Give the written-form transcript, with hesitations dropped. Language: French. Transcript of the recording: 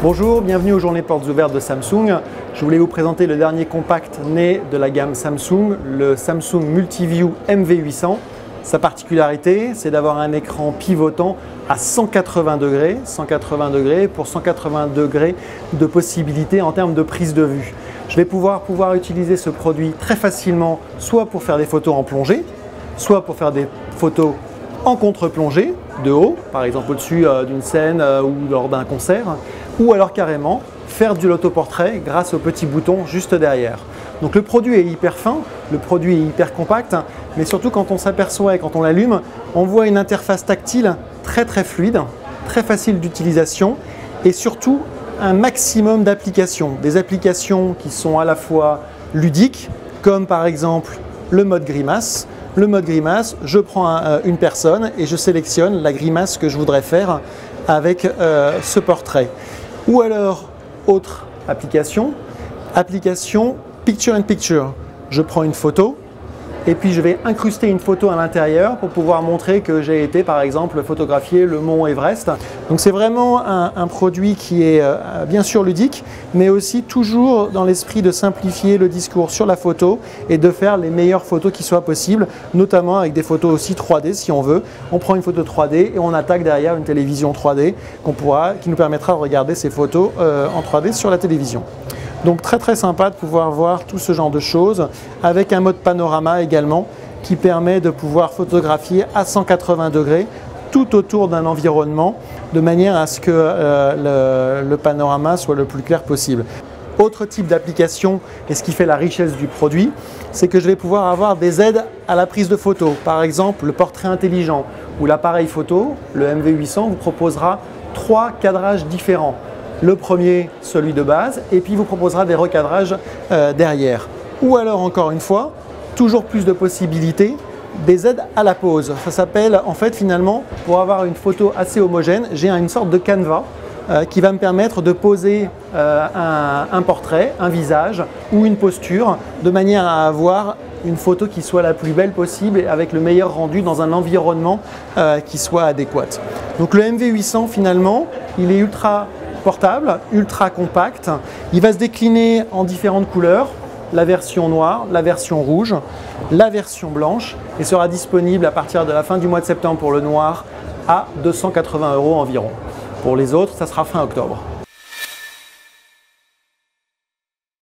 Bonjour, bienvenue aux Journées Portes Ouvertes de Samsung. Je voulais vous présenter le dernier compact né de la gamme Samsung, le Samsung Multiview MV800. Sa particularité, c'est d'avoir un écran pivotant à 180 degrés pour 180 degrés de possibilités en termes de prise de vue. Je vais pouvoir utiliser ce produit très facilement, soit pour faire des photos en plongée, soit pour faire des photos en contre-plongée, de haut, par exemple au-dessus d'une scène ou lors d'un concert, ou alors carrément faire du l'autoportrait grâce au petit bouton juste derrière. Donc le produit est hyper fin, le produit est hyper compact, mais surtout quand on s'aperçoit et quand on l'allume, on voit une interface tactile très fluide, très facile d'utilisation et surtout un maximum d'applications. Des applications qui sont à la fois ludiques, comme par exemple le mode grimace. Le mode grimace, je prends une personne et je sélectionne la grimace que je voudrais faire avec ce portrait. Ou alors, autre application, Picture in Picture. Je prends une photo et puis je vais incruster une photo à l'intérieur pour pouvoir montrer que j'ai été par exemple photographier le mont Everest. Donc c'est vraiment un produit qui est bien sûr ludique, mais aussi toujours dans l'esprit de simplifier le discours sur la photo et de faire les meilleures photos qui soient possibles, notamment avec des photos aussi 3D si on veut. On prend une photo 3D et on attaque derrière une télévision 3D qui nous permettra de regarder ces photos en 3D sur la télévision. Donc très sympa de pouvoir voir tout ce genre de choses avec un mode panorama également qui permet de pouvoir photographier à 180 degrés tout autour d'un environnement de manière à ce que le panorama soit le plus clair possible. Autre type d'application et ce qui fait la richesse du produit, c'est que je vais pouvoir avoir des aides à la prise de photos. Par exemple, le portrait intelligent ou l'appareil photo, le MV800 vous proposera 3 cadrages différents. Le premier, celui de base, et puis il vous proposera des recadrages derrière. Ou alors encore une fois, toujours plus de possibilités, des aides à la pose. Ça s'appelle en fait finalement, pour avoir une photo assez homogène, j'ai une sorte de canevas qui va me permettre de poser un portrait, un visage ou une posture de manière à avoir une photo qui soit la plus belle possible et avec le meilleur rendu dans un environnement qui soit adéquat. Donc le MV800 finalement, il est ultra portable, ultra compact. Il va se décliner en différentes couleurs, la version noire, la version rouge, la version blanche et sera disponible à partir de la fin du mois de septembre pour le noir à 280 € environ. Pour les autres, ça sera fin octobre.